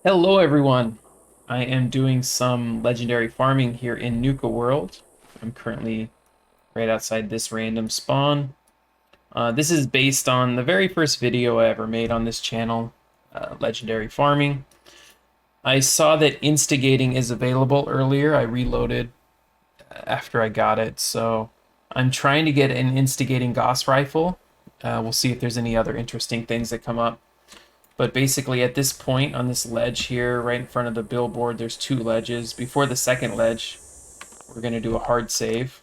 Hello everyone! I am doing some legendary farming here in Nuka World. I'm currently right outside this random spawn. This is based on the very first video I ever made on this channel, legendary farming. I saw that Instigating is available earlier. I reloaded after I got it, so I'm trying to get an Instigating Gauss rifle. We'll see if there's any other interesting things that come up. But basically at this point on this ledge here, right in front of the billboard, there's two ledges. Before the second ledge, we're going to do a hard save.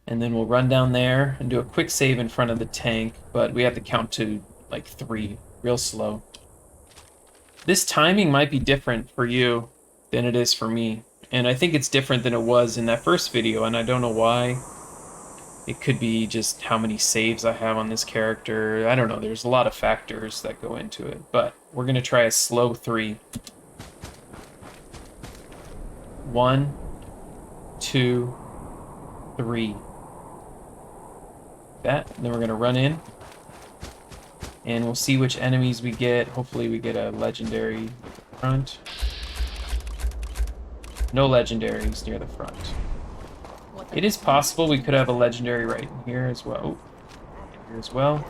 And then we'll run down there and do a quick save in front of the tank, but we have to count to like 3, real slow. This timing might be different for you than it is for me. And I think it's different than it was in that first video, and I don't know why. It could be just how many saves I have on this character. I don't know. There's a lot of factors that go into it. But we're going to try a slow 3. 1, 2, 3. That. And then we're going to run in. And we'll see which enemies we get. Hopefully we get a legendary at the front. No legendaries near the front. It is possible we could have a legendary right in here as well. Here as well.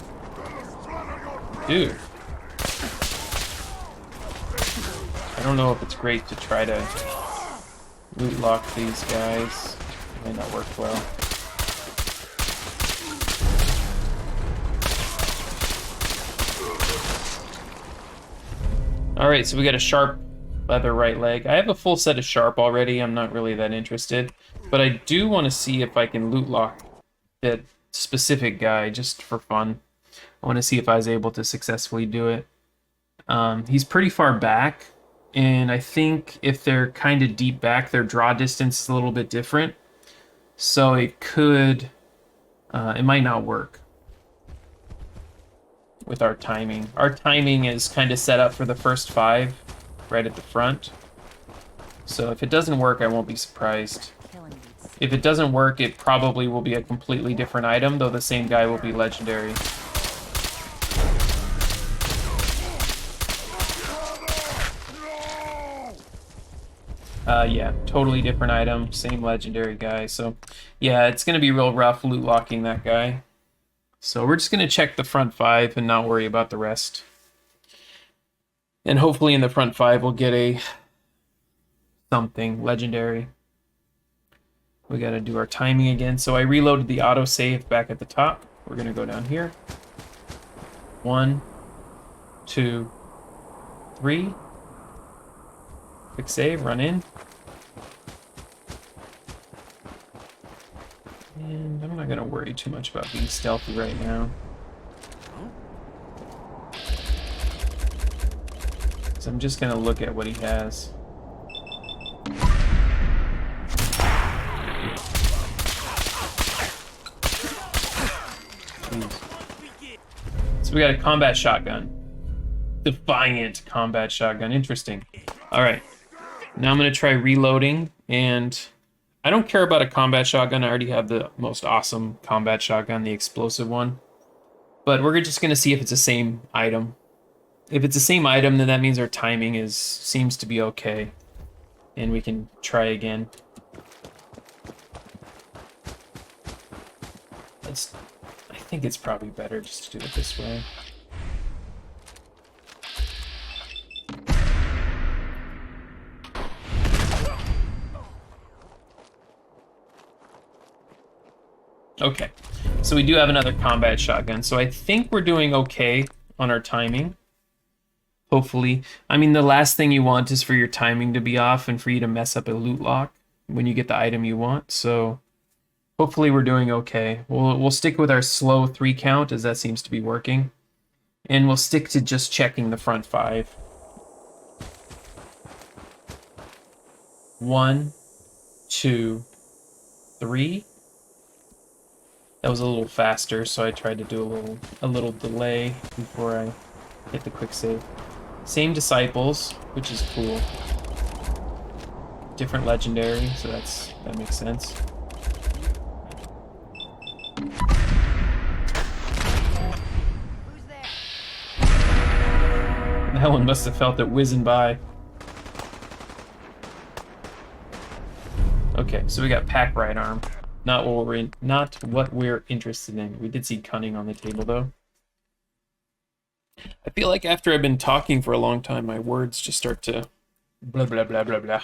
Dude. I don't know if it's great to try to loot lock these guys. It might not work well. Alright, so we got a sharp leather right leg. I have a full set of sharp already. I'm not really that interested. But I do want to see if I can loot lock that specific guy just for fun. I want to see if I was able to successfully do it. He's pretty far back, and I think if they're kind of deep back, their draw distance is a little bit different. So it could, it might not work with our timing. Our timing is kind of set up for the first 5 right at the front. So if it doesn't work, I won't be surprised. If it doesn't work, it probably will be a completely different item, though the same guy will be legendary. Yeah, totally different item, same legendary guy. So yeah, it's going to be real rough loot locking that guy. So we're just going to check the front 5 and not worry about the rest. And hopefully in the front 5 we'll get a something legendary. We got to do our timing again. So I reloaded the autosave back at the top. We're going to go down here. 1, 2, 3. Quick save, run in. And I'm not going to worry too much about being stealthy right now. So I'm just going to look at what he has. So we got a combat shotgun. Defiant combat shotgun. Interesting. Alright. Now I'm going to try reloading. And I don't care about a combat shotgun. I already have the most awesome combat shotgun, the explosive one. But we're just going to see if it's the same item. If it's the same item, then that means our timing seems to be okay. And we can try again. I think it's probably better just to do it this way. Okay, so we do have another combat shotgun, so I think we're doing okay on our timing. Hopefully. I mean, the last thing you want is for your timing to be off and for you to mess up a loot lock when you get the item you want, so hopefully we're doing okay. We'll stick with our slow 3 count, as that seems to be working. And we'll stick to just checking the front 5. 1, 2, 3. That was a little faster, so I tried to do a little delay before I hit the quick save. Same disciples, which is cool. Different legendary, so that makes sense. That one must have felt it whizzing by. Okay, so we got pack right arm. Not what we're interested in. We did see cunning on the table though. I feel like after I've been talking for a long time, my words just start to blah blah blah blah blah.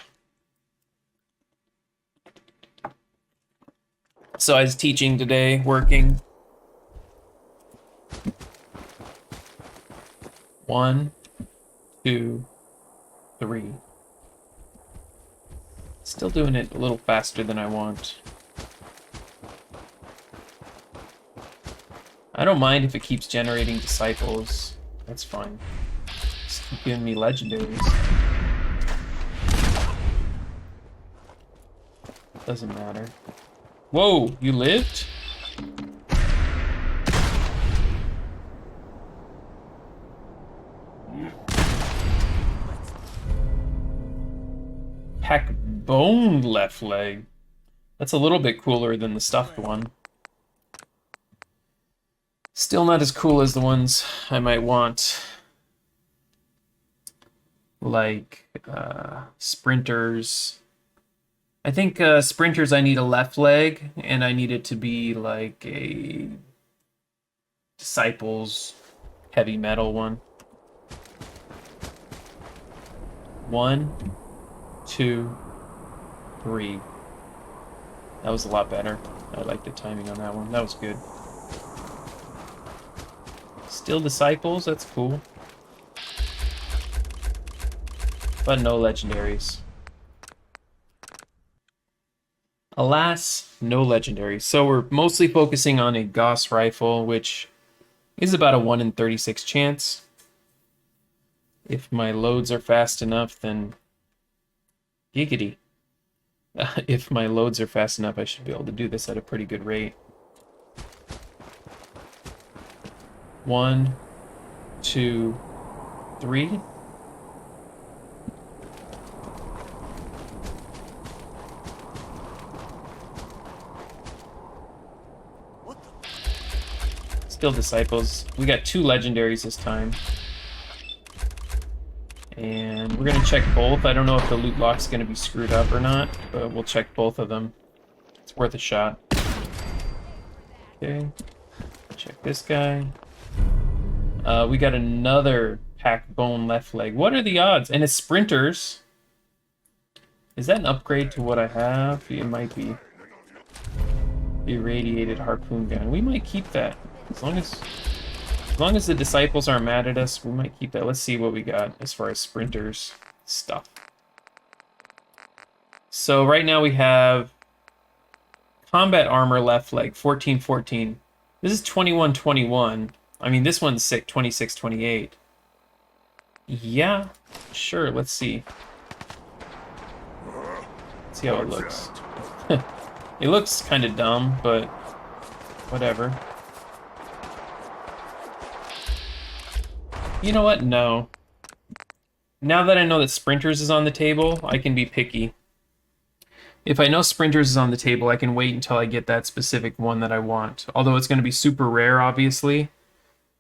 So I was teaching today, working. 1, 2, 3. Still doing it a little faster than I want. I don't mind if it keeps generating disciples. That's fine. Just keep giving me legendaries. Doesn't matter. Whoa, you lived? Pack bone left leg. That's a little bit cooler than the stuffed one. Still not as cool as the ones I might want. Like, sprinters. I think sprinters I need a left leg, and I need it to be like a Disciples heavy metal one. 1, 2, 3. That was a lot better. I like the timing on that one. That was good. Still Disciples, that's cool. But no legendaries. Alas, no legendaries. So we're mostly focusing on a Gauss rifle, which is about a 1 in 36 chance. If my loads are fast enough, then giggity. If my loads are fast enough, I should be able to do this at a pretty good rate. 1, 2, 3. Still Disciples. We got 2 legendaries this time. And we're going to check both. I don't know if the loot lock's going to be screwed up or not, but we'll check both of them. It's worth a shot. Okay. Check this guy. We got another pack bone left leg. What are the odds? And it's sprinters. Is that an upgrade to what I have? It might be. Irradiated harpoon gun. We might keep that. As long as the Disciples aren't mad at us, we might keep that. Let's see what we got as far as sprinters stuff. So right now we have combat armor left leg, 14-14. This is 21-21. I mean, this one's sick, 26-28. Yeah, sure, let's see. Let's see how it looks. It looks kind of dumb, but whatever. You know what? No. Now that I know that Sprinters is on the table, I can be picky. If I know Sprinters is on the table, I can wait until I get that specific one that I want. Although it's going to be super rare, obviously.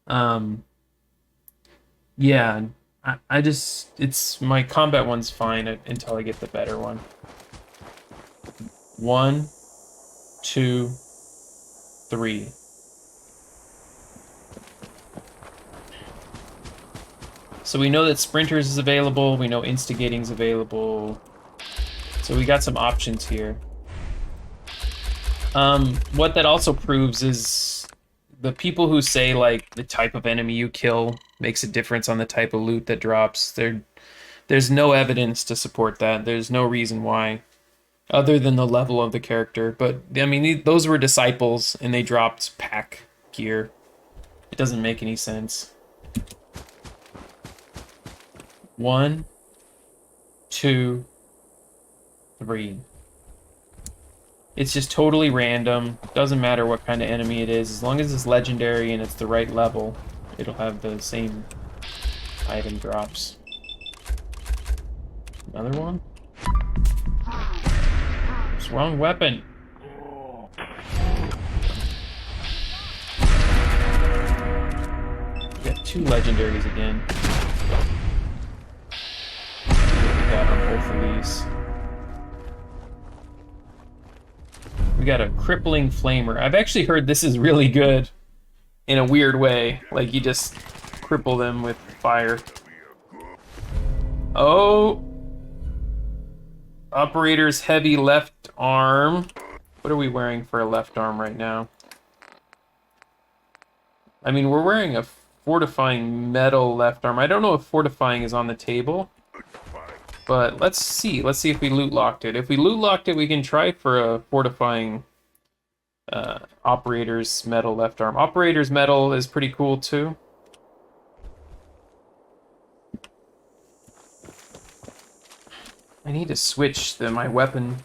Yeah, I just... my combat one's fine until I get the better one. 1, 2, 3. So we know that Sprinters is available, we know Instigating's available. So we got some options here. What that also proves is the people who say like the type of enemy you kill makes a difference on the type of loot that drops. There's no evidence to support that. There's no reason why, other than the level of the character. But I mean, those were Disciples and they dropped pack gear. It doesn't make any sense. 1, 2, 3. It's just totally random. Doesn't matter what kind of enemy it is. As long as it's legendary and it's the right level, it'll have the same item drops. Another one? It's wrong weapon. We got 2 legendaries again. both of these. We got a crippling flamer. I've actually heard this is really good in a weird way. Like, you just cripple them with fire. Oh! Operator's heavy left arm. What are we wearing for a left arm right now? I mean, we're wearing a fortifying metal left arm. I don't know if fortifying is on the table. But let's see. Let's see if we loot locked it. If we loot locked it, we can try for a fortifying operator's metal left arm. Operator's metal is pretty cool too. I need to switch my weapon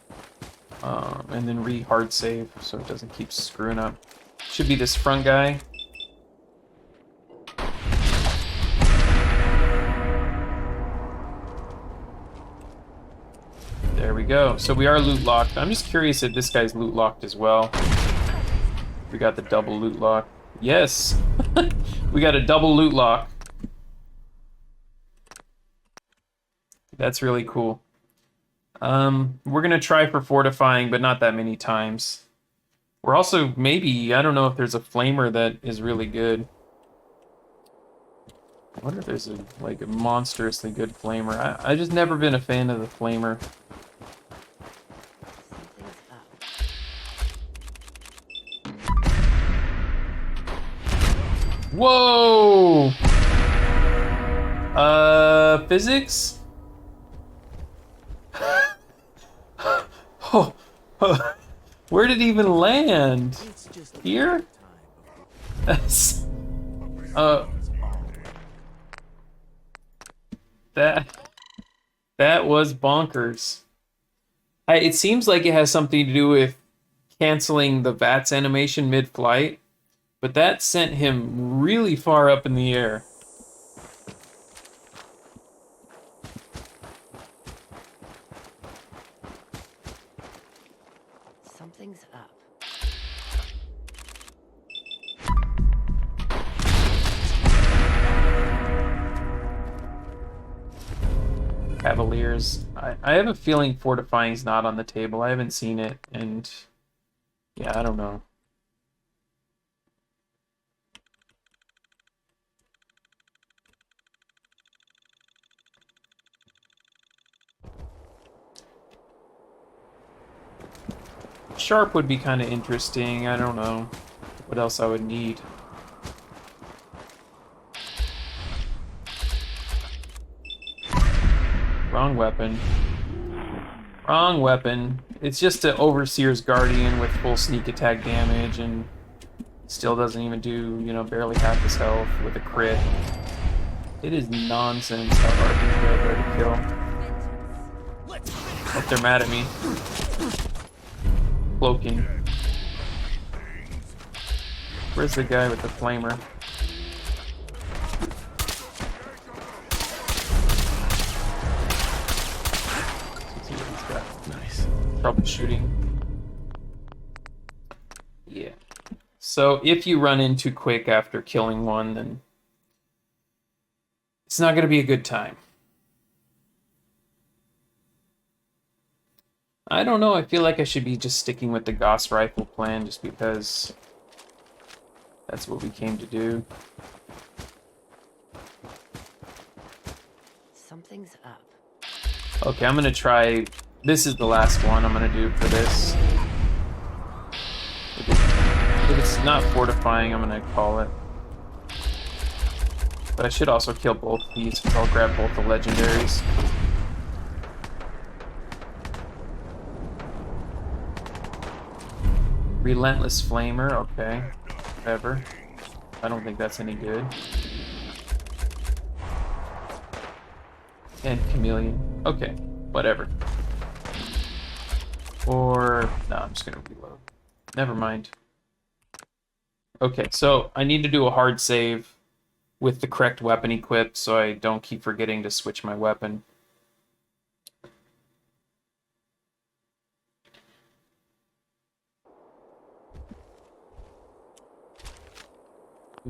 and then re-hard save so it doesn't keep screwing up. Should be this front guy. There we go. So we are loot locked. I'm just curious if this guy's loot locked as well. We got the double loot lock. Yes! We got a double loot lock. That's really cool. We're gonna try for fortifying, but not that many times. We're also, maybe, I don't know if there's a flamer that is really good. I wonder if there's a monstrously good flamer. I just never been a fan of the flamer. Whoa! Physics? Oh, where did it even land? Here? That was bonkers. It seems like it has something to do with canceling the VATS animation mid-flight, but that sent him really far up in the air. Something's up. Cavaliers. I have a feeling fortifying's not on the table. I haven't seen it, and yeah, I don't know. Sharp would be kind of interesting. I don't know what else I would need. Wrong weapon. Wrong weapon. It's just an Overseer's Guardian with full sneak attack damage and still doesn't even do, you know, barely half his health with a crit. It is nonsense how hard these guys are to kill. Hope they're mad at me. Cloaking. Where's the guy with the flamer? Let's see what he's got. Nice. Troubleshooting. Yeah. So if you run in too quick after killing one, then it's not going to be a good time. I don't know, I feel like I should be just sticking with the Gauss rifle plan just because that's what we came to do. Something's up. Okay, I'm gonna try, this is the last one I'm gonna do for this. If it's not fortifying, I'm gonna call it. But I should also kill both of these, because I'll grab both the legendaries. Relentless Flamer, okay. Whatever. I don't think that's any good. And Chameleon. Okay, whatever. Or... no, I'm just gonna reload. Never mind. Okay, so I need to do a hard save with the correct weapon equipped so I don't keep forgetting to switch my weapon.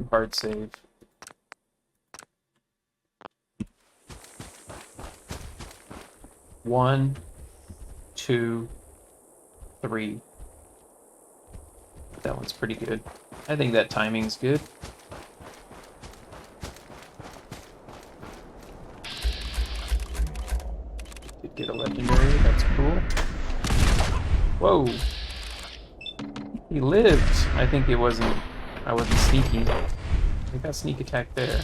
Hard save. 1, 2, 3. That one's pretty good. I think that timing's good. Did get a legendary, that's cool. Whoa! He lived! I think I wasn't sneaky. I got sneak attack there.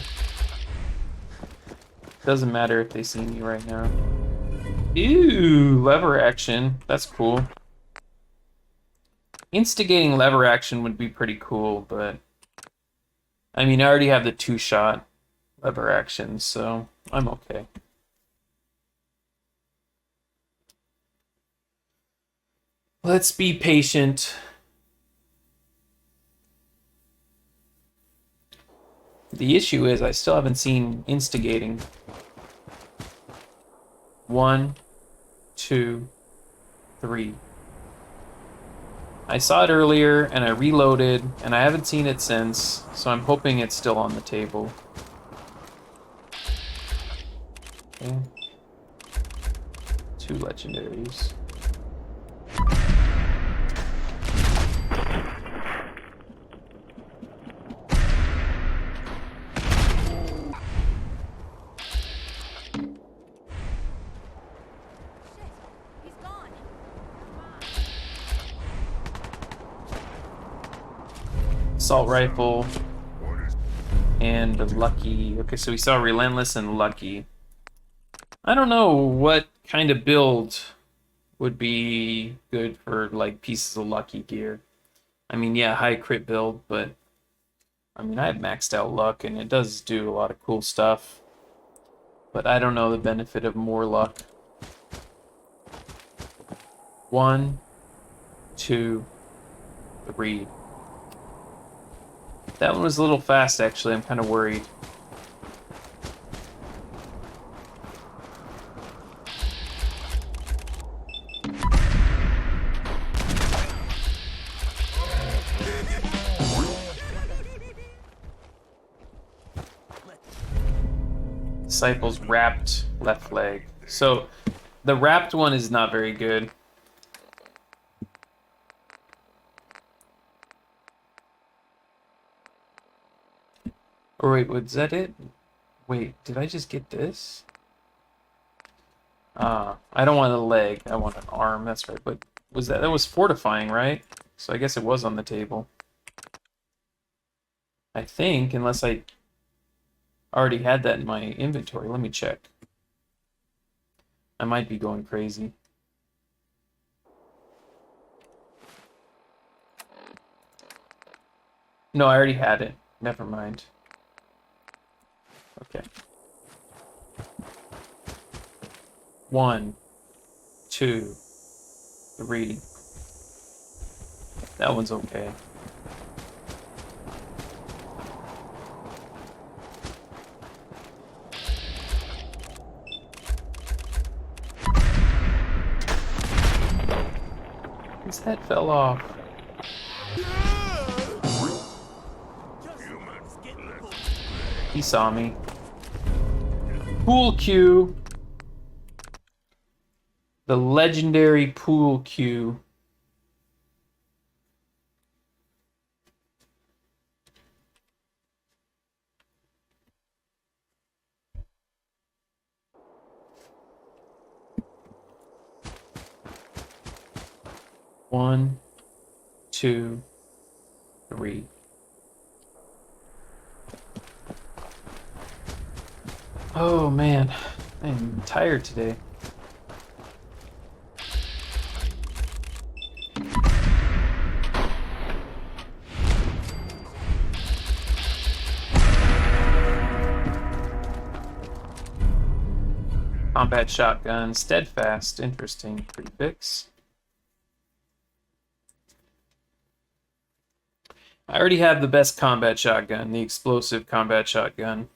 Doesn't matter if they see me right now. Ew! Lever action. That's cool. Instigating lever action would be pretty cool, but... I mean, I already have the 2-shot lever action, so I'm okay. Let's be patient. The issue is I still haven't seen instigating. 1, 2, 3. I saw it earlier and I reloaded and I haven't seen it since, so I'm hoping it's still on the table. Okay. 2 legendaries. Assault rifle and lucky. Okay, so we saw relentless and lucky. I don't know what kind of build would be good for like pieces of lucky gear. I mean, yeah, high crit build, but I mean, I have maxed out luck and it does do a lot of cool stuff. But I don't know the benefit of more luck. 1, 2, 3. That one was a little fast, actually. I'm kind of worried. Disciples wrapped left leg. So the wrapped one is not very good. Or wait, was that it? Wait, did I just get this? I don't want a leg. I want an arm. That's right. But that was fortifying, right? So I guess it was on the table. I think, unless I already had that in my inventory. Let me check. I might be going crazy. No, I already had it. Never mind. Okay. 1, 2, 3. That one's okay. His head fell off. He saw me. Pool cue. The legendary pool cue. One, 2, 3. Oh man, I'm tired today. Combat shotgun, steadfast, interesting prefix. I already have the best combat shotgun, the explosive combat shotgun.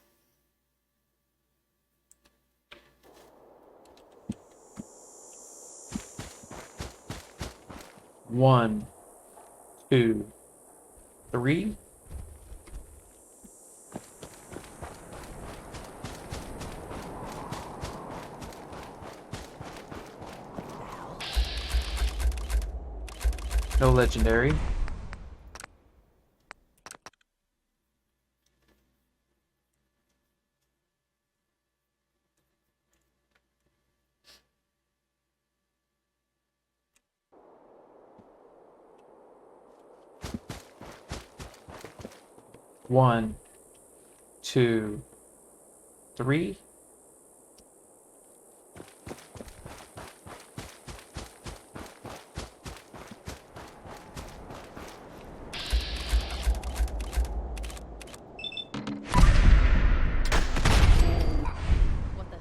One, 2, 3. No legendary. One, two, three. What the?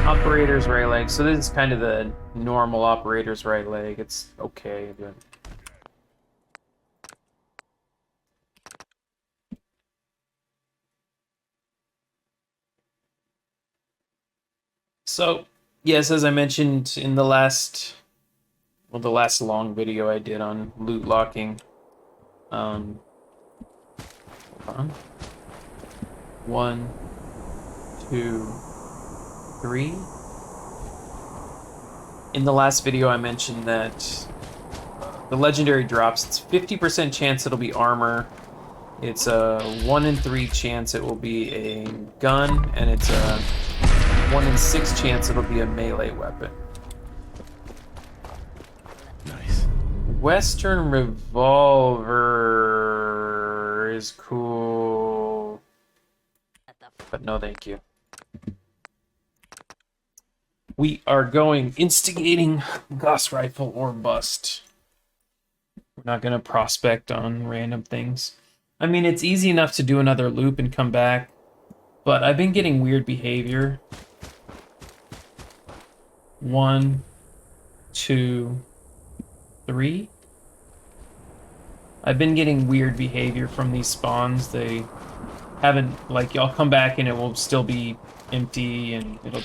Operator's right leg. So this is kind of the normal operator's right leg. It's okay, but... So, yes, as I mentioned in the last long video I did on loot locking, hold on. 1, 2, 3. In the last video I mentioned that the legendary drops, it's 50% chance it'll be armor, it's a 1 in 3 chance it will be a gun, and it's a 1 in 6 chance it'll be a melee weapon. Nice. Western revolver is cool, but no thank you. We are going Instigating Gauss rifle or bust. We're not going to prospect on random things. I mean, it's easy enough to do another loop and come back, but I've been getting weird behavior. 1, 2, 3. I've been getting weird behavior from these spawns. They haven't, like, I'll come back and it will still be empty and it'll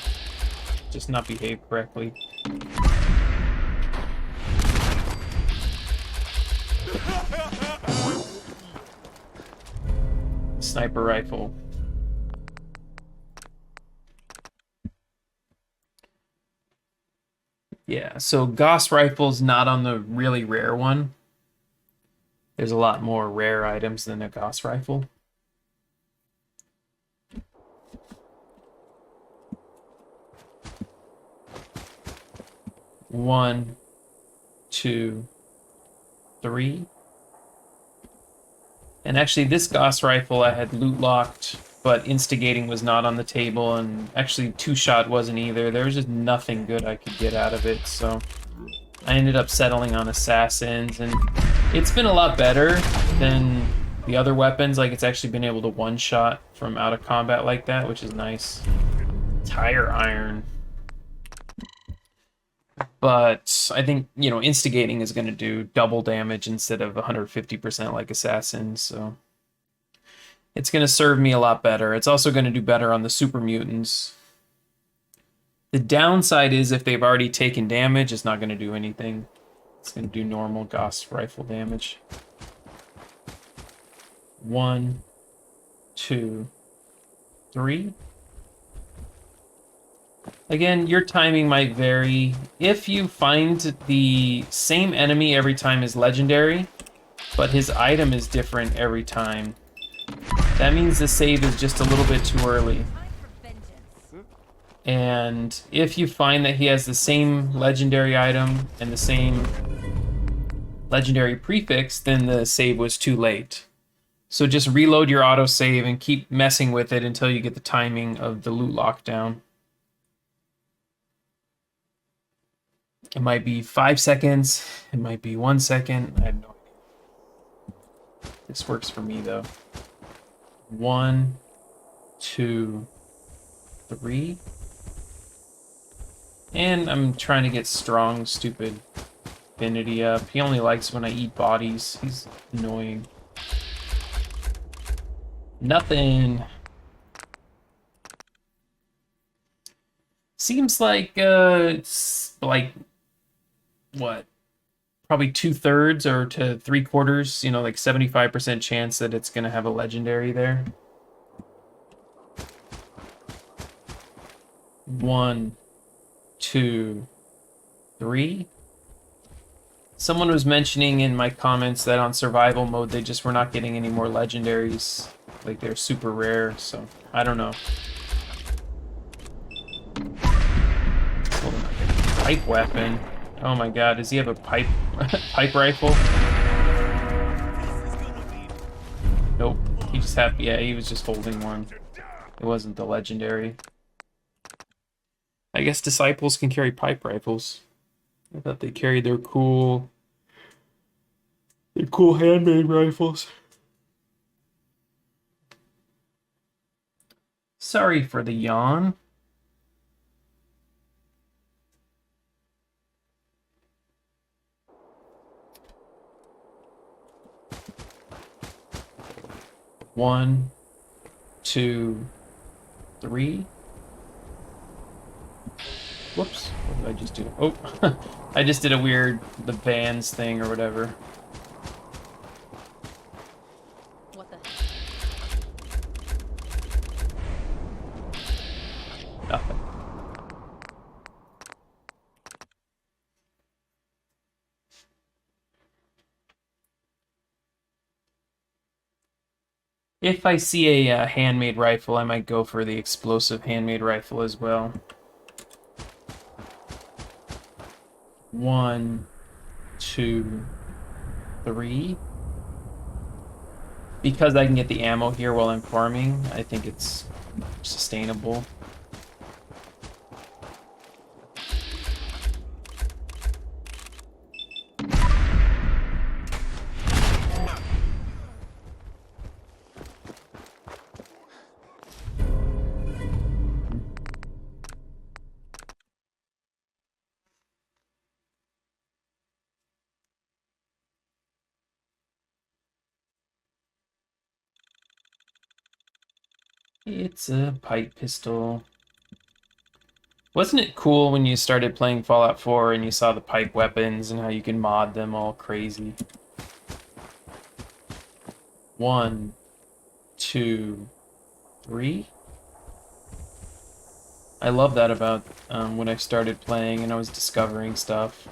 just not behave correctly. Sniper rifle. Yeah, so Gauss rifle's not on the really rare one. There's a lot more rare items than a Gauss rifle. One, two, three. And actually, this Gauss rifle I had loot locked, but instigating was not on the table, and actually two-shot wasn't either. There was just nothing good I could get out of it, so I ended up settling on assassins, and it's been a lot better than the other weapons. Like, it's actually been able to one-shot from out of combat like that, which is nice. Tire iron. But I think, you know, instigating is going to do double damage instead of 150% like assassins, so it's going to serve me a lot better. It's also going to do better on the super mutants. The downside is if they've already taken damage, it's not going to do anything. It's going to do normal Gauss rifle damage. 1, 2, 3. Again, your timing might vary. If you find the same enemy every time is legendary, but his item is different every time, that means the save is just a little bit too early. And if you find that he has the same legendary item and the same legendary prefix, then the save was too late. So just reload your autosave and keep messing with it until you get the timing of the loot lockdown. It might be 5 seconds, it might be 1 second, I have no idea. This works for me though. 1, 2, 3. And I'm trying to get strong, stupid affinity up. He only likes when I eat bodies. He's annoying. Nothing. Seems like, it's like, what? Probably 2/3 or to 3/4, you know, like 75% chance that it's going to have a legendary there. 1, 2, 3. Someone was mentioning in my comments that on survival mode they just were not getting any more legendaries. Like they're super rare, so I don't know. Oh, pipe weapon. Oh my god, does he have a pipe pipe rifle? Nope. He just had, yeah, he was just holding one. It wasn't the legendary. I guess disciples can carry pipe rifles. I thought they carried their cool handmade rifles. Sorry for the yawn. One, 2, 3. Whoops, what did I just do? Oh, I just did a weird, the bands thing or whatever. What the? Nothing. If I see a handmade rifle, I might go for the explosive handmade rifle as well. 1, 2, 3. Because I can get the ammo here while I'm farming, I think it's sustainable. It's a pipe pistol. Wasn't it cool when you started playing Fallout 4 and you saw the pipe weapons and how you can mod them all crazy? 1, 2, 3. I love that about when I started playing and I was discovering stuff.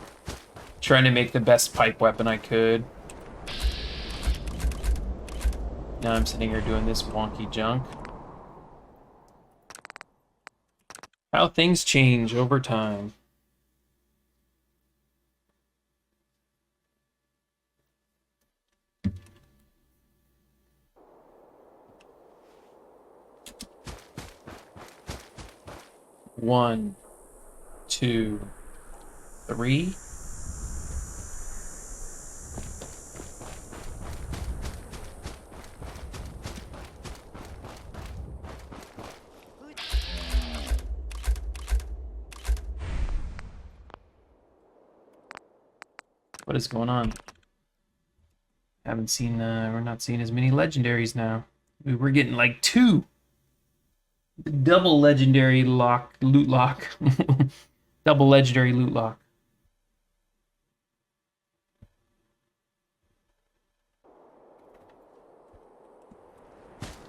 Trying to make the best pipe weapon I could. Now I'm sitting here doing this wonky junk. How things change over time. One, 2, 3. What is going on? Haven't seen, we're not seeing as many legendaries now. We're getting like 2. Double legendary loot lock. Double legendary loot lock.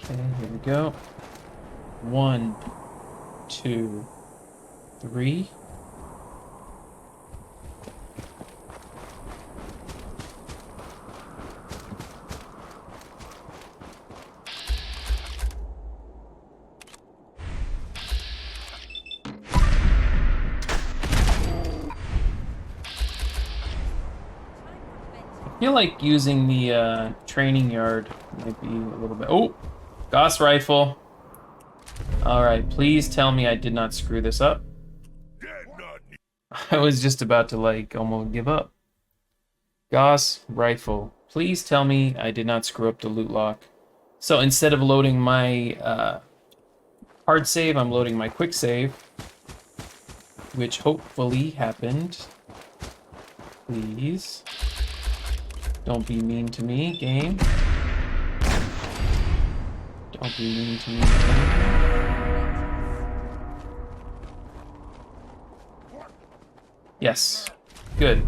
Okay, here we go. 1, 2, 3. I feel like using the training yard might be a little bit... Oh! Gauss rifle. Alright, please tell me I did not screw this up. I was just about to, like, almost give up. Gauss rifle. Please tell me I did not screw up the loot lock. So instead of loading my hard save, I'm loading my quick save. Which hopefully happened. Please. Don't be mean to me, game. Don't be mean to me, game. Yes. Good.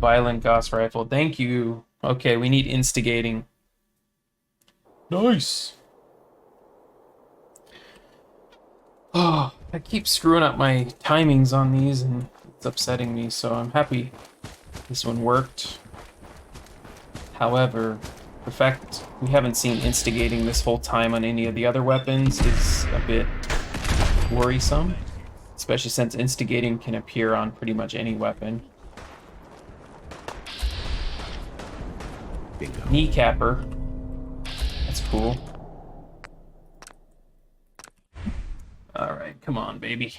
Violent Gauss rifle. Thank you. Okay, we need instigating. Nice. Oh, I keep screwing up my timings on these, and It's upsetting me, so I'm happy this one worked. However, the fact we haven't seen instigating this whole time on any of the other weapons is a bit worrisome, especially since instigating can appear on pretty much any weapon. Bingo. Kneecapper. That's cool. Alright, come on, baby.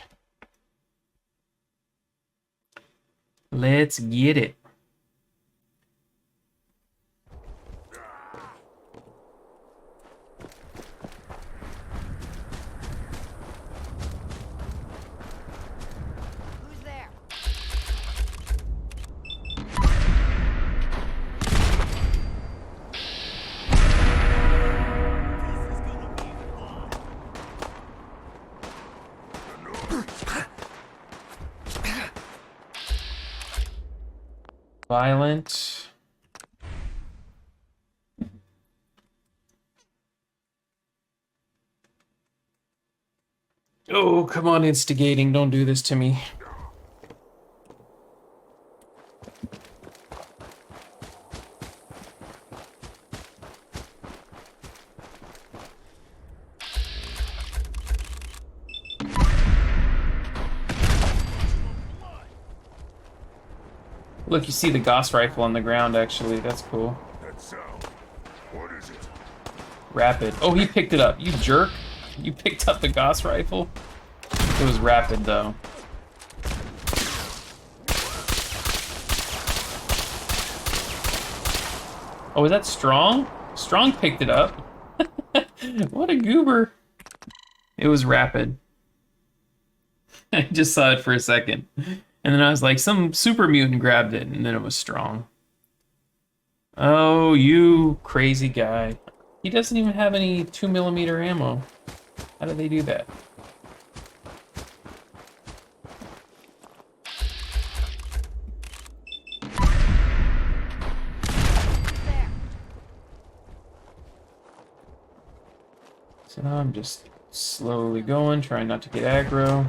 Let's get it. Who's there? Violent. Oh, come on, instigating. Don't do this to me. Look, you see the Gauss rifle on the ground, actually. That's cool. That sound. What is it? Rapid. Oh, he picked it up. You jerk. You picked up the Gauss rifle? It was rapid, though. Oh, is that Strong? Strong picked it up. What a goober. It was rapid. I just saw it for a second. And then I was like, some super mutant grabbed it, and then it was Strong. Oh, you crazy guy. He doesn't even have any 2mm ammo. How did they do that? There. So now I'm just slowly going, trying not to get aggro.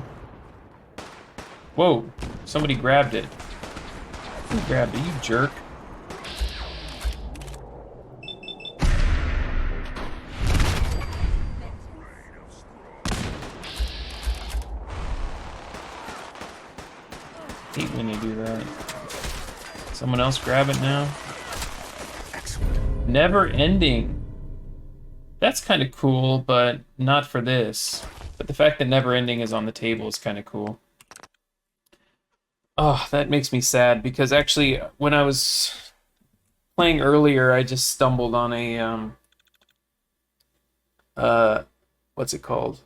Whoa, somebody grabbed it. Who grabbed it? You jerk. Hate when you do that. Someone else grab it now. Excellent. Never ending. That's kind of cool, but not for this. But the fact that never ending is on the table is kind of cool. Oh, that makes me sad because actually when I was playing earlier, I just stumbled on a what's it called?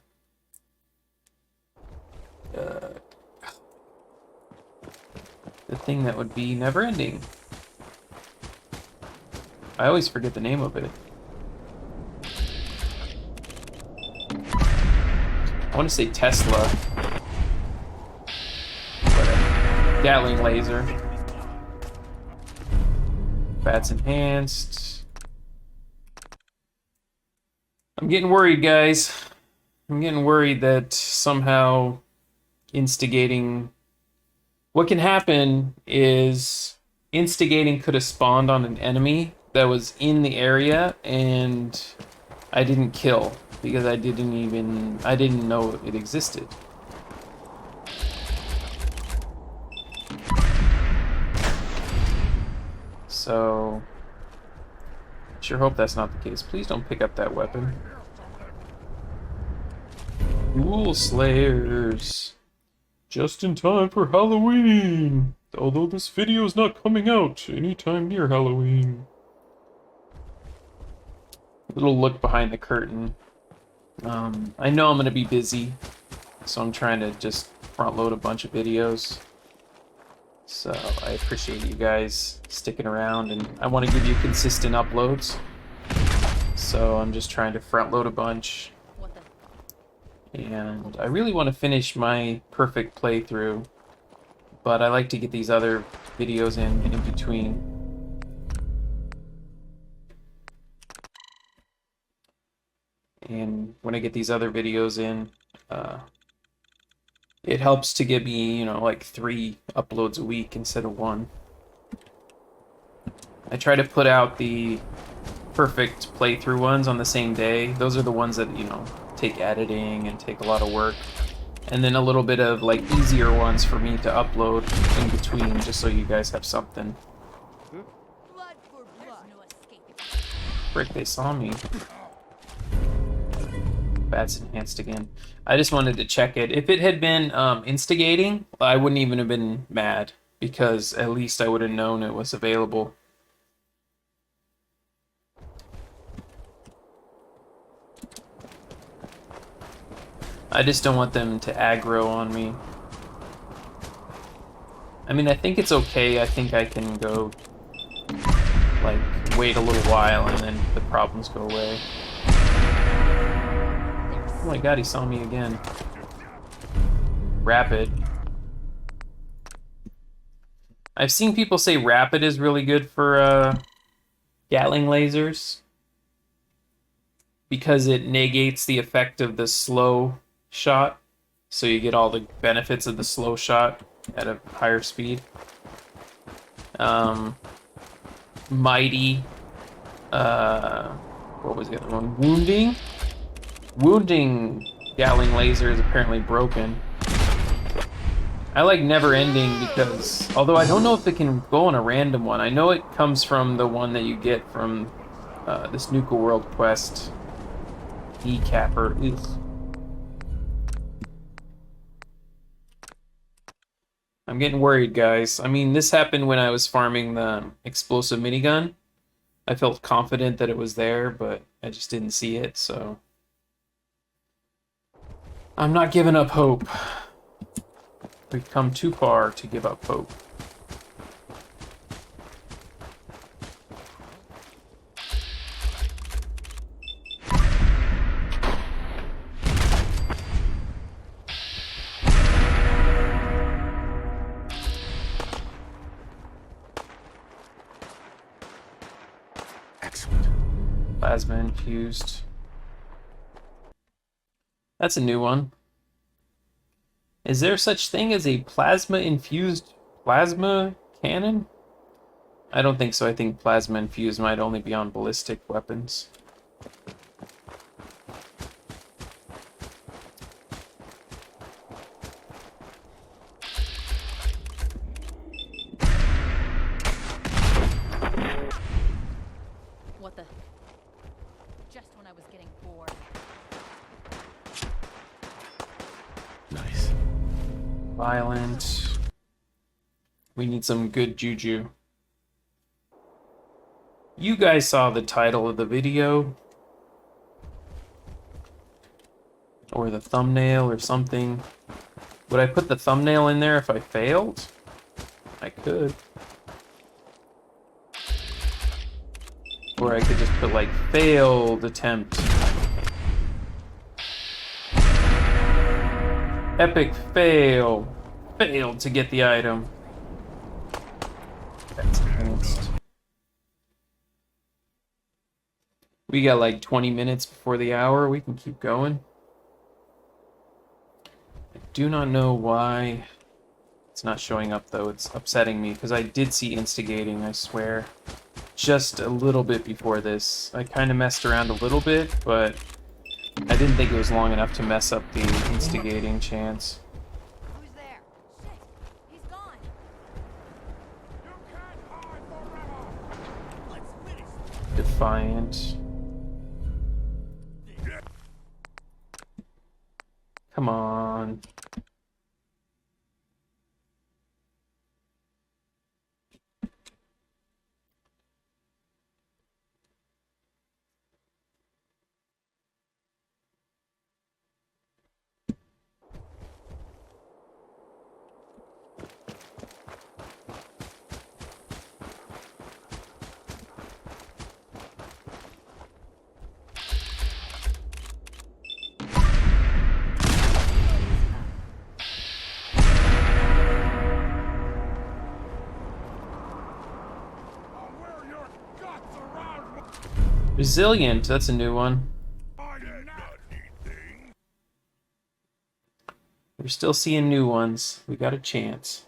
The thing that would be never ending. I always forget the name of it. I want to say Tesla. Gatling laser. Bats enhanced. I'm getting worried, guys. I'm getting worried that somehow instigating... What can happen is instigating could have spawned on an enemy that was in the area and I didn't kill because I didn't know it existed. So, sure hope that's not the case. Please don't pick up that weapon. Ghoul Slayers. Just in time for Halloween! Although this video is not coming out anytime near Halloween. Little look behind the curtain. I know I'm going to be busy, so I'm trying to just front load a bunch of videos. So I appreciate you guys sticking around, and I want to give you consistent uploads. So I'm just trying to front load a bunch. What the? And I really want to finish my perfect playthrough, but I like to get these other videos in between. And when I get these other videos in, It helps to give me, you know, like 3 uploads a week instead of 1. I try to put out the perfect playthrough ones on the same day. Those are the ones that, you know, take editing and take a lot of work. And then a little bit of, like, easier ones for me to upload in between, just so you guys have something. Blood for blood. No escape. Frick, they saw me. Bats enhanced again. I just wanted to check it. If it had been instigating, I wouldn't even have been mad, because at least I would have known it was available. I just don't want them to aggro on me. I mean, I think it's okay. I think I can go, like, wait a little while and then the problems go away. Oh my god, he saw me again. Rapid. I've seen people say rapid is really good for Gatling lasers, because it negates the effect of the slow shot, so you get all the benefits of the slow shot at a higher speed. Mighty. What was the other one? Wounding. Wounding Gatling laser is apparently broken. I like Never Ending because, although I don't know if it can go on a random one, I know it comes from the one that you get from this Nuka World quest. E-capper. Ugh. I'm getting worried, guys. I mean, this happened when I was farming the explosive minigun. I felt confident that it was there, but I just didn't see it, so... I'm not giving up hope. We've come too far to give up hope. Excellent. Plasma infused. That's a new one. Is there such thing as a plasma-infused plasma cannon? I don't think so. I think plasma-infused might only be on ballistic weapons. What the? Just when I was getting bored. Nice. Violent. We need some good juju. You guys saw the title of the video. Or the thumbnail or something. Would I put the thumbnail in there if I failed? I could. Or I could just put like failed attempt. Epic fail. Failed to get the item. That's enhanced. We got like 20 minutes before the hour. We can keep going. I do not know why it's not showing up though. It's upsetting me because I did see instigating, I swear. Just a little bit before this. I kind of messed around a little bit, but I didn't think it was long enough to mess up the instigating chance. Who's there? Shit, he's gone. You can't hide forever. Let's finish. Defiant. Come on. I'll wear your guts around my Resilient, that's a new one. We're still seeing new ones. We got a chance.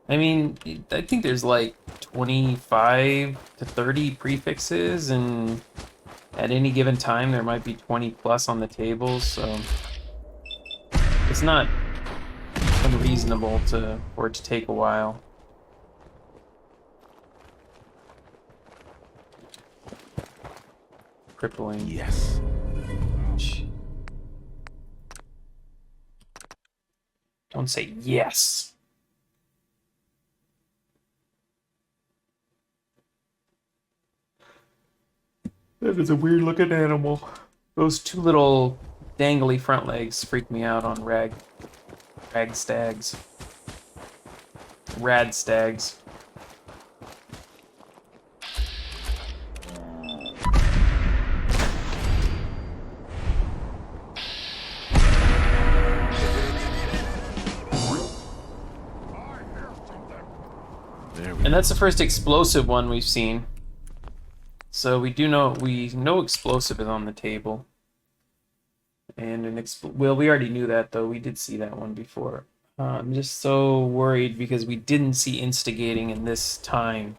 I mean, I think there's like 25 to 30 prefixes, and at any given time there might be 20 plus on the tables, so it's not unreasonable for it to take a while. Crippling. Yes. Don't say yes. That is a weird looking animal. Those two little dangly front legs freak me out on rag stags. Rad stags. There we And that's the first explosive one we've seen. So we know explosive is on the table. And well, we already knew that though. We did see that one before. I'm just so worried because we didn't see instigating in this time.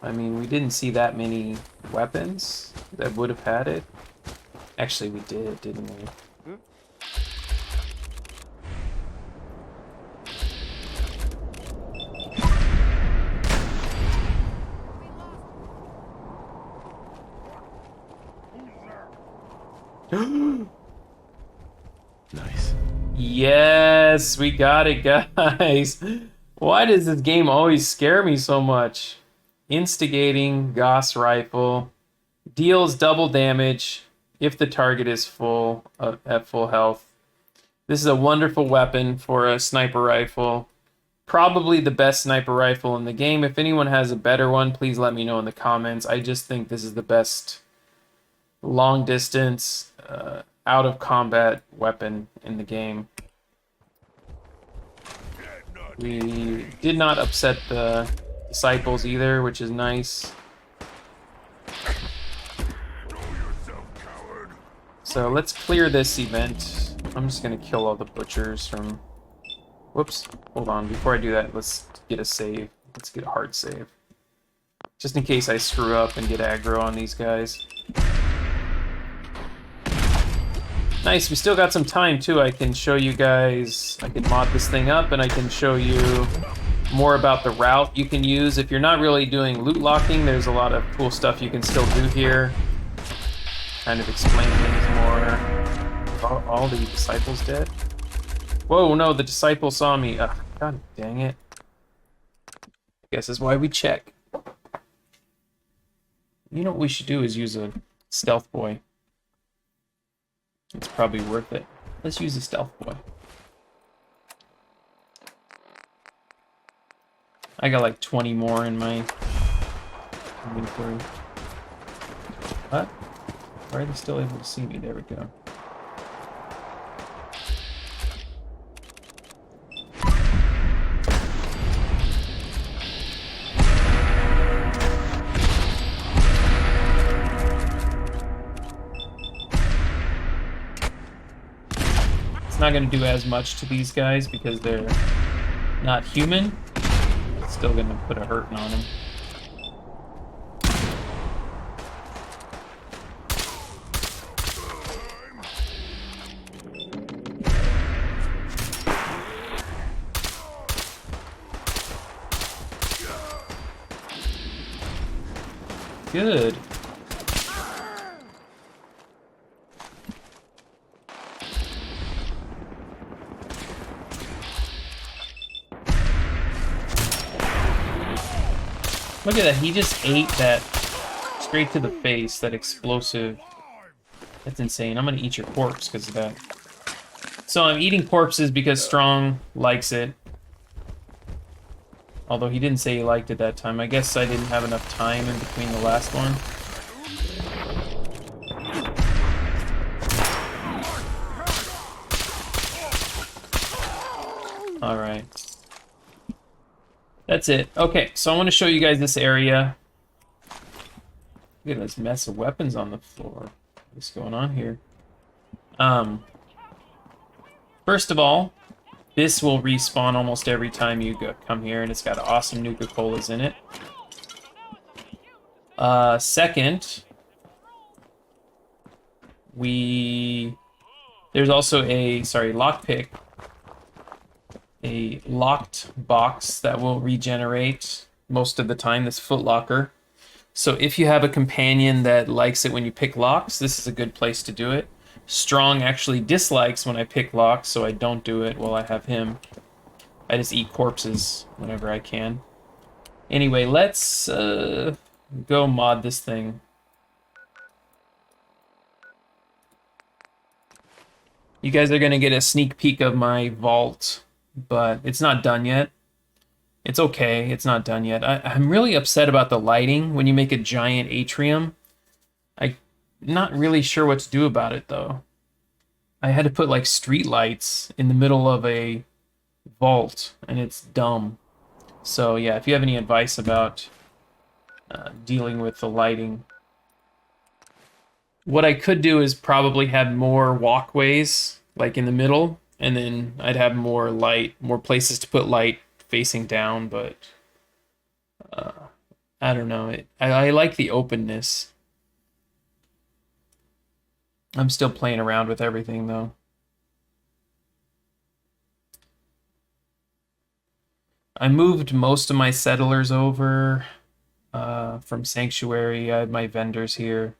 I mean, we didn't see that many weapons that would have had it. Actually, we did, didn't we? Nice. Yes, we got it, guys. Why does this game always scare me so much? Instigating Gauss rifle deals double damage if the target is at full health. This is a wonderful weapon for a sniper rifle. Probably the best sniper rifle in the game. If anyone has a better one, please let me know in the comments. I just think this is the best long distance, out of combat weapon in the game. We did not upset the disciples either, which is nice. So let's clear this event. I'm just gonna kill all the butchers from... Whoops, hold on. Before I do that, let's get a save. Let's get a hard save. Just in case I screw up and get aggro on these guys. Nice, we still got some time too. I can show you guys, I can mod this thing up and I can show you more about the route you can use. If you're not really doing loot locking, there's a lot of cool stuff you can still do here. Kind of explain things more. All the disciples dead? Whoa, no, the disciple saw me. Ugh, God dang it. I guess that's why we check. You know what we should do is use a stealth boy. It's probably worth it. Let's use a stealth boy. I got like 20 more in my inventory. What? Why are they still able to see me? There we go. It's not going to do as much to these guys because they're not human. It's still going to put a hurting on them. Good. Look at that, he just ate that straight to the face, that explosive. That's insane. I'm gonna eat your corpse because of that. So I'm eating corpses because Strong likes it. Although he didn't say he liked it that time. I guess I didn't have enough time in between the last one. Alright. That's it. Okay, so I want to show you guys this area. Look at this mess of weapons on the floor. What's going on here? First of all, this will respawn almost every time you come here, and it's got awesome Nuka-Colas in it. Second, there's also a, lockpick. A locked box that will regenerate most of the time, this footlocker. So if you have a companion that likes it when you pick locks, this is a good place to do it. Strong actually dislikes when I pick locks, so I don't do it while I have him. I just eat corpses whenever I can. Anyway, let's go mod this thing. You guys are going to get a sneak peek of my vault, but it's not done yet. It's okay, it's not done yet. I'm really upset about the lighting when you make a giant atrium. I'm not really sure what to do about it, though. I had to put, like, street lights in the middle of a vault, and it's dumb. So, yeah, if you have any advice about dealing with the lighting. What I could do is probably have more walkways, like, in the middle, and then I'd have more light, more places to put light facing down, but I don't know. I like the openness. I'm still playing around with everything, though. I moved most of my settlers over from Sanctuary. I have my vendors here.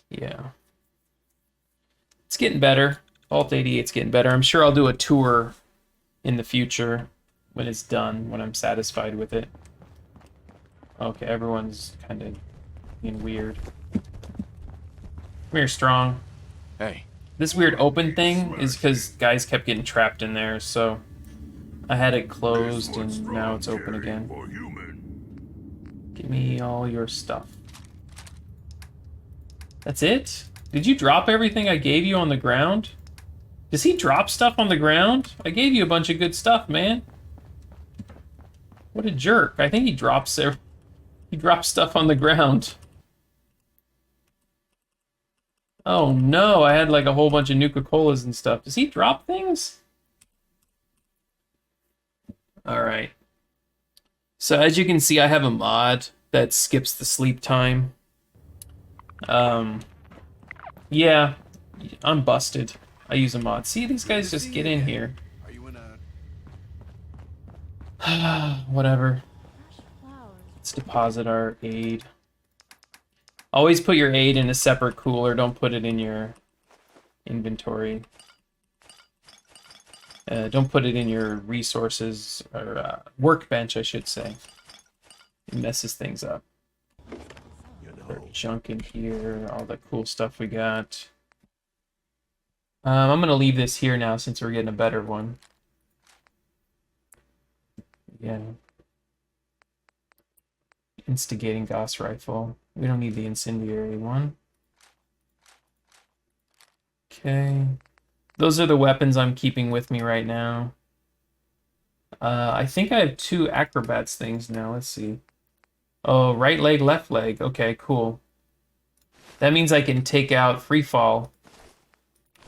Yeah. It's getting better. Vault 88's getting better. I'm sure I'll do a tour in the future when it's done, when I'm satisfied with it. Okay, everyone's kind of being weird. Come here, Strong. Hey. This weird open thing is because guys kept getting trapped in there, so I had it closed and now it's open again. Give me all your stuff. That's it? Did you drop everything I gave you on the ground? Does he drop stuff on the ground? I gave you a bunch of good stuff, man. What a jerk. I think he drops stuff on the ground. Oh no, I had like a whole bunch of Nuka-Colas and stuff. Does he drop things? Alright. So as you can see, I have a mod that skips the sleep time. Yeah, I'm busted. I use a mod. See, these guys just get in here. Are you in Whatever. Let's deposit our aid. Always put your aid in a separate cooler. Don't put it in your inventory. Don't put it in your resources, or workbench, I should say. It messes things up. Junk in here, all the cool stuff we got. I'm gonna leave this here now since we're getting a better one. Yeah. Instigating Gauss rifle. We don't need the incendiary one. Okay. Those are the weapons I'm keeping with me right now. I think I have 2 acrobats things now. Let's see. Oh, right leg, left leg. Okay, cool. That means I can take out free fall.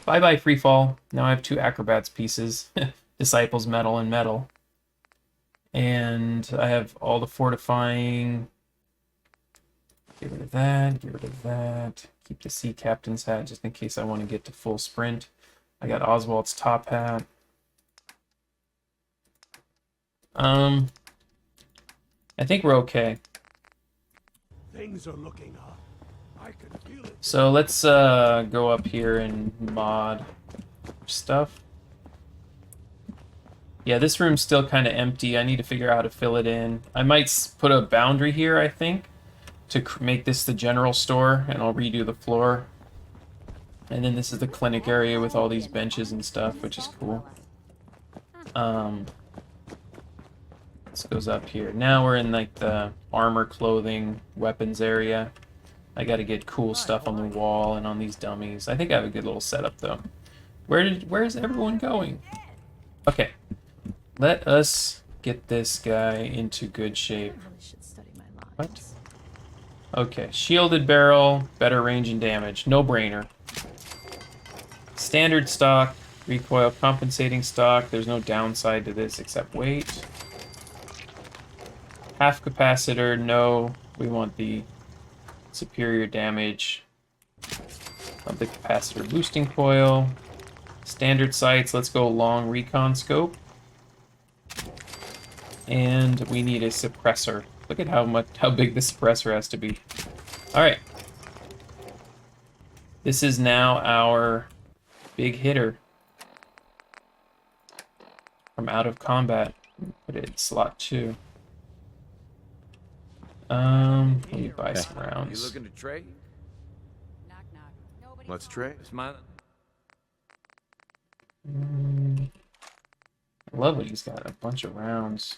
Bye-bye, free fall. Now I have 2 acrobats pieces. Disciples, metal, and metal. And I have all the fortifying. Get rid of that, get rid of that. Keep the sea captain's hat just in case I want to get to full sprint. I got Oswald's top hat. I think we're okay. Things are looking up. I can feel it. So let's go up here and mod stuff. Yeah, this room's still kind of empty. I need to figure out how to fill it in. I might put a boundary here, I think, to make this the general store, and I'll redo the floor. And then this is the clinic area with all these benches and stuff, which is cool. This goes up here. Now we're in like the armor, clothing, weapons area. I gotta get cool stuff on the wall and on these dummies. I think I have a good little setup though. Where's everyone going? Okay. Let us get this guy into good shape. What? Okay, shielded barrel, better range and damage. No brainer. Standard stock, recoil compensating stock. There's no downside to this except weight. Half capacitor, no. We want the superior damage of the capacitor boosting coil. Standard sights, let's go long recon scope. And we need a suppressor. Look at how big the suppressor has to be. Alright. This is now our big hitter from out of combat. Put it in slot 2. Let me buy some You rounds. looking to trade? Knock knock. Nobody Let's home. trade. Smiling. I love what he's got, a bunch of rounds.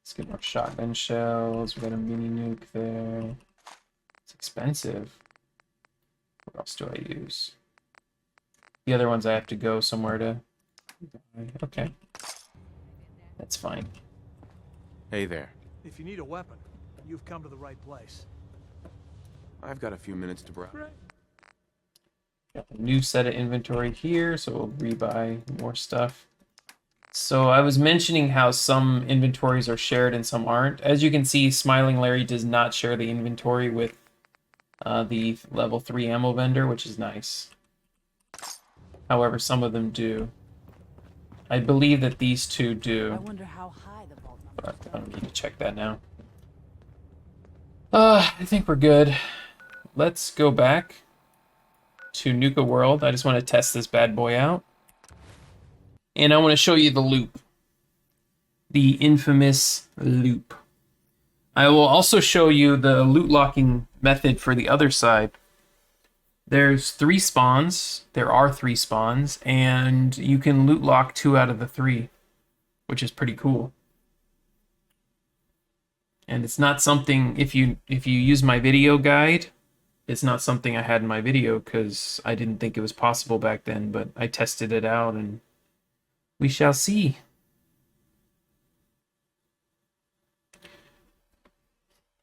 Let's get more shotgun shells. We got a mini nuke there. It's expensive. What else do I use? The other ones I have to go somewhere to buy. Okay. That's fine. Hey there. If you need a weapon, you've come to the right place. I've got a few minutes to browse. Got a new set of inventory here, so we'll rebuy more stuff. So I was mentioning how some inventories are shared and some aren't. As you can see, Smiling Larry does not share the inventory with the level 3 ammo vendor, which is nice. However, some of them do. I believe that these two I do, wonder how high the vault but numbers I go. don't need to check that now. I think we're good. Let's go back to Nuka World. I just want to test this bad boy out. And I want to show you the loop. The infamous loop. I will also show you the loot locking method for the other side. There's 3 spawns. There are 3 spawns, and you can loot lock 2 out of the 3, which is pretty cool. And it's not something, if you use my video guide, it's not something I had in my video because I didn't think it was possible back then, but I tested it out and we shall see.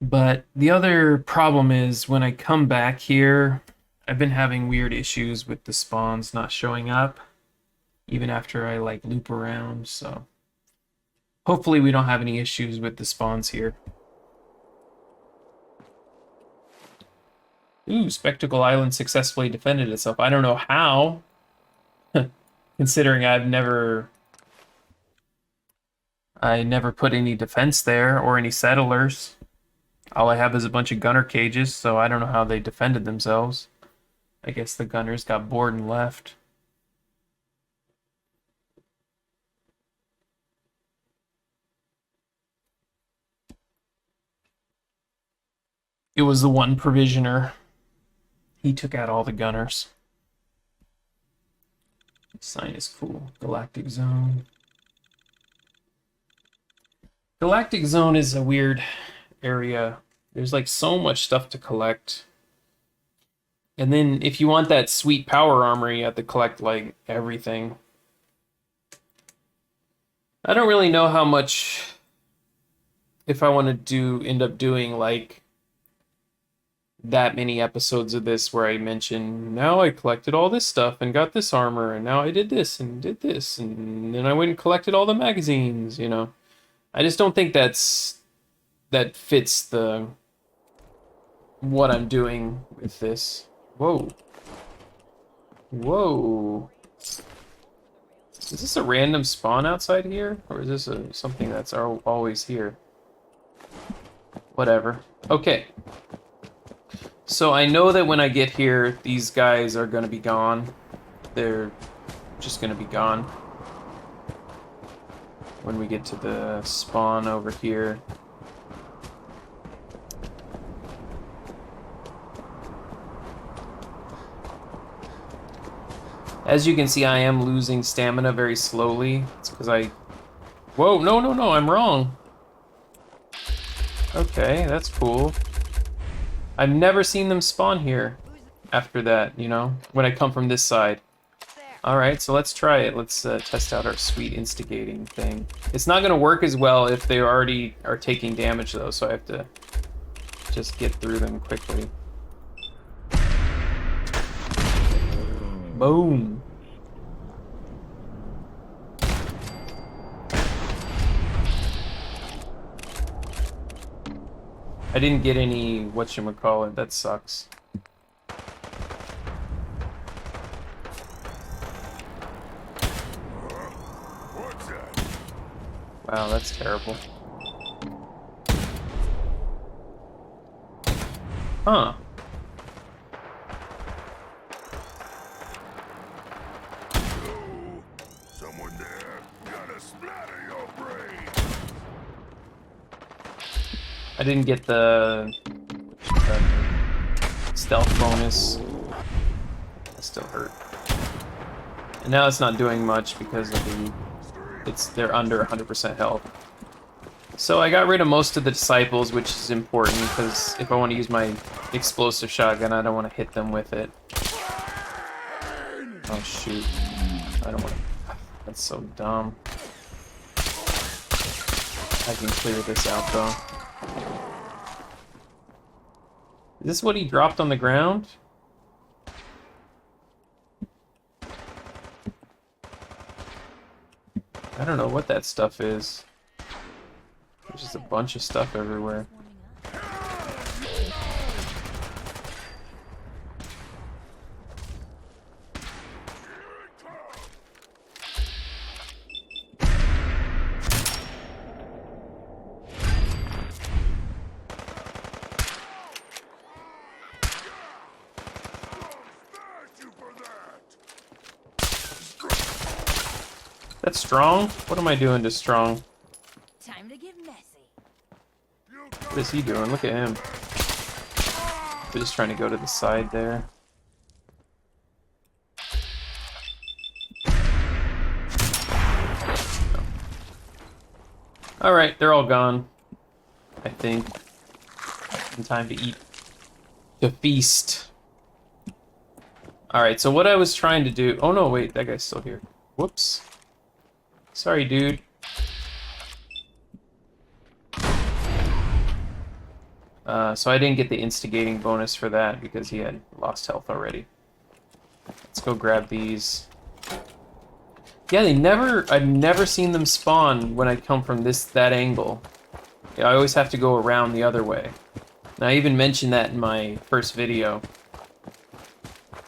But the other problem is when I come back here, I've been having weird issues with the spawns not showing up, even after I like loop around, so hopefully we don't have any issues with the spawns here. Ooh, Spectacle Island successfully defended itself. I don't know how, considering I never put any defense there or any settlers. All I have is a bunch of gunner cages, so I don't know how they defended themselves. I guess the gunners got bored and left. It was the one provisioner. He took out all the gunners. Sign is cool. Galactic Zone. Galactic Zone is a weird area. There's like so much stuff to collect. And then if you want that sweet power armor, you have to collect like everything. I don't really know how much, if I want to end up doing like that many episodes of this where I mention, now I collected all this stuff and got this armor, and now I did this and did this, and then I went and collected all the magazines, you know. I just don't think that fits the what I'm doing with this. Whoa. Whoa. Is this a random spawn outside here? Or is this something that's always here? Whatever. Okay. So I know that when I get here, these guys are going to be gone. They're just going to be gone. When we get to the spawn over here. As you can see, I am losing stamina very slowly. It's because I... Whoa, no, I'm wrong. Okay, that's cool. I've never seen them spawn here after that, you know, when I come from this side. Alright, so let's try it. Let's test out our sweet instigating thing. It's not going to work as well if they already are taking damage, though, so I have to just get through them quickly. Boom! I didn't get any whatchamacallit, that sucks. Wow, that's terrible. Huh. Someone there gotta splatter your brain. I didn't get the stealth bonus. That still hurt. And now it's not doing much because of they're under 100% health. So I got rid of most of the disciples, which is important because if I want to use my explosive shotgun, I don't want to hit them with it. Oh shoot. I don't want to. That's so dumb. I can clear this out though. Is this what he dropped on the ground? I don't know what that stuff is. There's just a bunch of stuff everywhere. That's strong? What am I doing to strong? Time to get messy. What is he doing? Look at him. They're just trying to go to the side there. Alright, they're all gone. I think. And time to eat. To feast. Alright, so what I was trying to do... Oh no, wait, that guy's still here. Whoops. Sorry, dude. So I didn't get the instigating bonus for that because he had lost health already. Let's go grab these. Yeah, I've never seen them spawn when I come from that angle. Yeah, I always have to go around the other way. And I even mentioned that in my first video,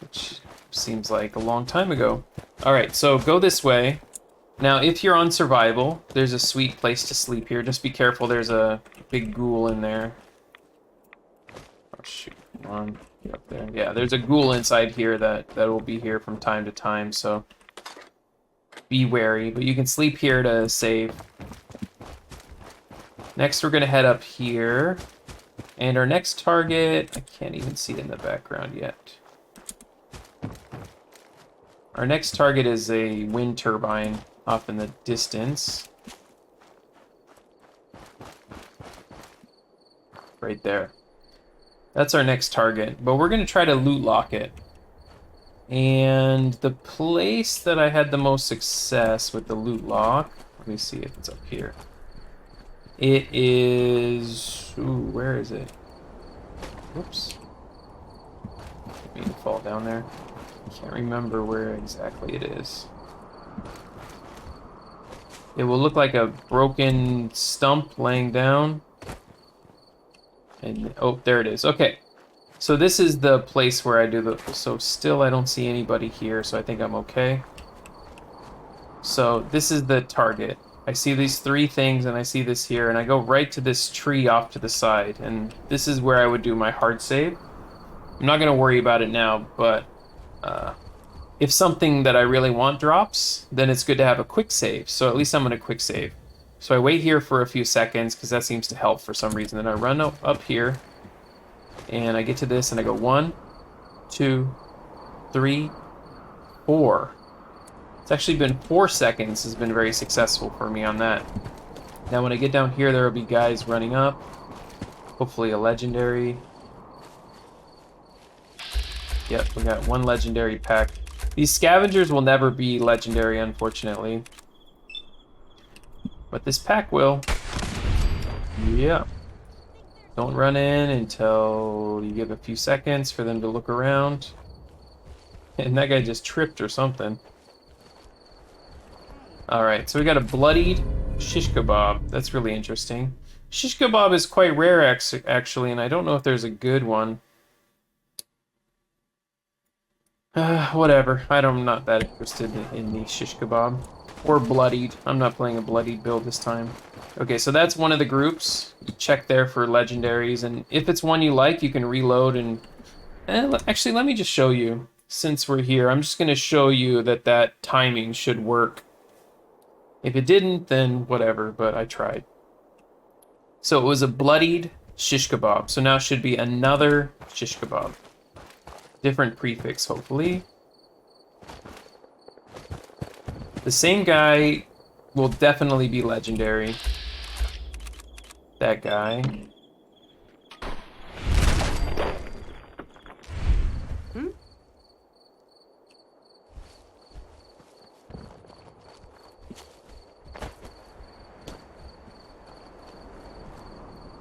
which seems like a long time ago. Alright, so go this way. Now, if you're on survival, there's a sweet place to sleep here. Just be careful, there's a big ghoul in there. Oh shoot, come on, get up there. Yeah, there's a ghoul inside here that will be here from time to time, so be wary. But you can sleep here to save. Next, we're gonna head up here. And our next target, I can't even see it in the background yet. Our next target is a wind turbine off in the distance. Right there. That's our next target, but we're going to try to loot lock it. And the place that I had the most success with the loot lock, let me see if it's up here. It is... Ooh, where is it? Whoops. Didn't mean to fall down there. Can't remember where exactly it is. It will look like a broken stump laying down. And oh, there it is. Okay. So this is the place where I do the... So still I don't see anybody here, so I think I'm okay. So this is the target. I see these three things and I see this here, and I go right to this tree off to the side, and this is where I would do my hard save. I'm not going to worry about it now, but if something that I really want drops, then it's good to have a quick save. So at least I'm going to quick save. So I wait here for a few seconds because that seems to help for some reason. Then I run up here, and I get to this, and I go 1, 2, 3, 4. It's actually been 4 seconds has been very successful for me on that. Now when I get down here, there will be guys running up. Hopefully a legendary. Yep, we got one legendary pack These scavengers will never be legendary, unfortunately. But this pack will. Yeah. Don't run in until you give a few seconds for them to look around. And that guy just tripped or something. Alright, so we got a bloodied shish kebab. That's really interesting. Shish kebab is quite rare, actually, and I don't know if there's a good one. Whatever. I'm not that interested in the shish kebab. Or bloodied. I'm not playing a bloodied build this time. Okay, so that's one of the groups. Check there for legendaries, and if it's one you like, you can reload and... actually, let me just show you. Since we're here, I'm just going to show you that timing should work. If it didn't, then whatever, but I tried. So it was a bloodied shish kebab. So now it should be another shish kebab. Different prefix, hopefully. The same guy will definitely be legendary. That guy.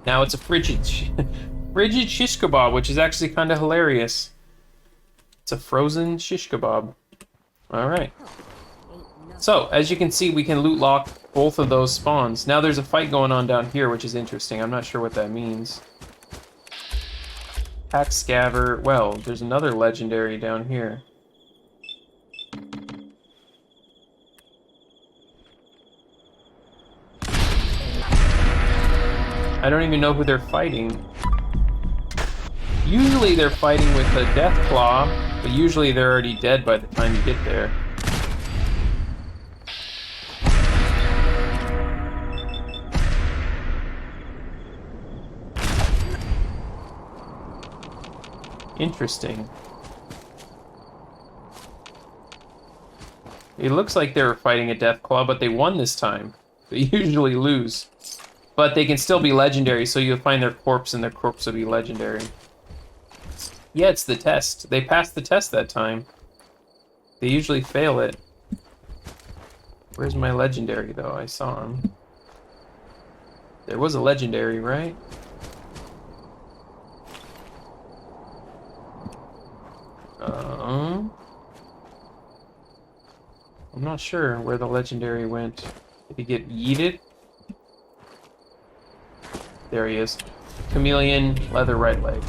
Now it's a frigid shish kebab, which is actually kind of hilarious. It's a frozen shish kebab. All right. So, as you can see, we can loot lock both of those spawns. Now there's a fight going on down here, which is interesting. I'm not sure what that means. Pack Scaver. Well, there's another legendary down here. I don't even know who they're fighting. Usually they're fighting with a Death Claw, but usually they're already dead by the time you get there. Interesting. It looks like they were fighting a Death Claw, but they won this time. They usually lose. But they can still be legendary, so you'll find their corpse, and their corpse will be legendary. Yeah, it's the test. They passed the test that time. They usually fail it. Where's my legendary, though? I saw him. There was a legendary, right? I'm not sure where the legendary went. Did he get yeeted? There he is. Chameleon, leather right leg.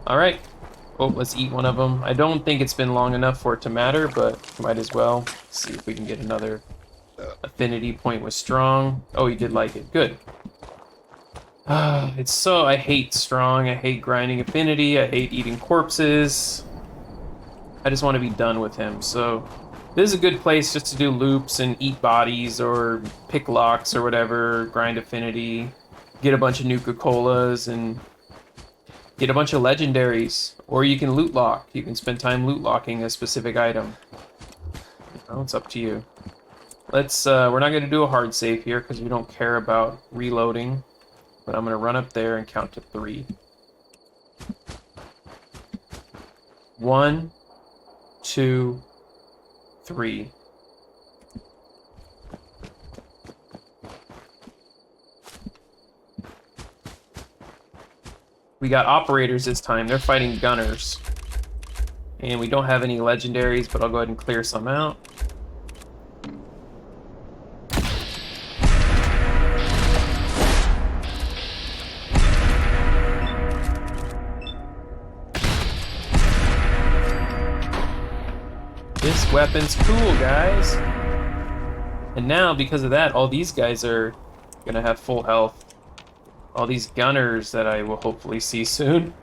Alright. Oh, let's eat one of them. I don't think it's been long enough for it to matter, but might as well. See if we can get another affinity point with strong. Oh, he did like it. Good. It's so... I hate strong. I hate grinding affinity. I hate eating corpses. I just want to be done with him, so... This is a good place just to do loops and eat bodies or pick locks or whatever, grind affinity, get a bunch of Nuka-Colas and get a bunch of legendaries. Or you can loot lock. You can spend time loot locking a specific item. You know, it's up to you. Let's, we're not going to do a hard save here because we don't care about reloading. But I'm going to run up there and count to 3. 1, 2, 3. We got operators this time. They're fighting gunners. And we don't have any legendaries, but I'll go ahead and clear some out. This weapon's cool, guys. And now, because of that, all these guys are gonna have full health. All these gunners that I will hopefully see soon.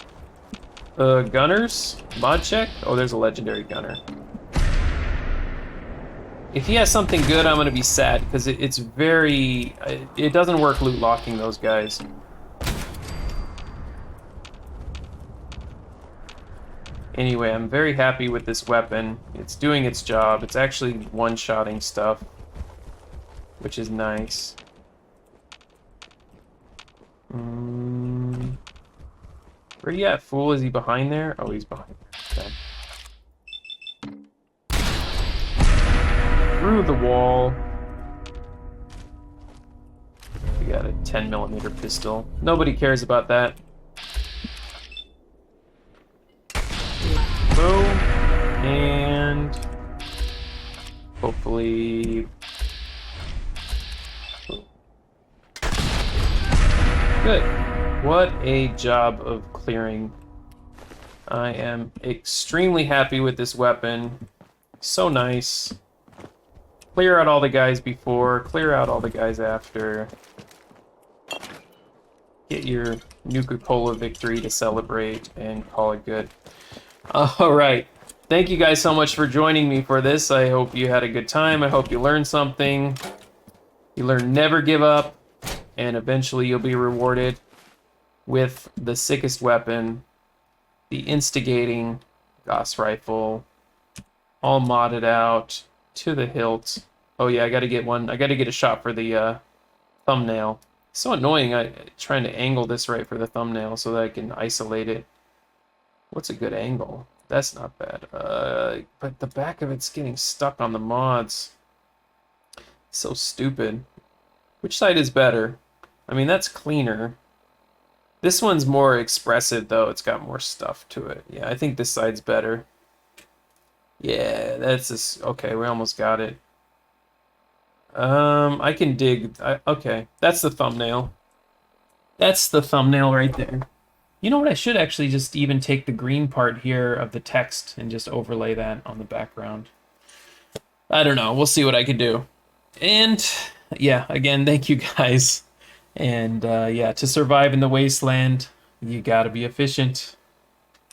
Gunners? Mod check? Oh, there's a legendary gunner. If he has something good, I'm gonna be sad, because it's very... It doesn't work loot locking those guys. Anyway, I'm very happy with this weapon. It's doing its job. It's actually one-shotting stuff, which is nice. Where you at, fool? Is he behind there? Oh, he's behind there. Okay. through the wall. We got a 10mm pistol. Nobody cares about that. Boom. And hopefully... Good. What a job of clearing. I am extremely happy with this weapon. So nice. Clear out all the guys before, clear out all the guys after. Get your Nuka-Cola victory to celebrate and call it good. Alright. Thank you guys so much for joining me for this. I hope you had a good time. I hope you learned something. You learn never give up, and eventually you'll be rewarded with the sickest weapon, the Instigating Gauss rifle, all modded out to the hilt. Oh yeah, I gotta get one. I gotta get a shot for the thumbnail. So annoying. I trying to angle this right for the thumbnail so that I can isolate it. What's a good angle? That's not bad. But the back of it's getting stuck on the mods. So stupid. Which side is better? I mean, that's cleaner. This one's more expressive, though. It's got more stuff to it. Yeah, I think this side's better. Yeah, that's just... Okay, we almost got it. I can dig... okay, that's the thumbnail. That's the thumbnail right there. You know what? I should actually just even take the green part here of the text and just overlay that on the background. I don't know. We'll see what I can do. And, yeah, again, thank you guys. And, yeah, to survive in the wasteland, you gotta be efficient.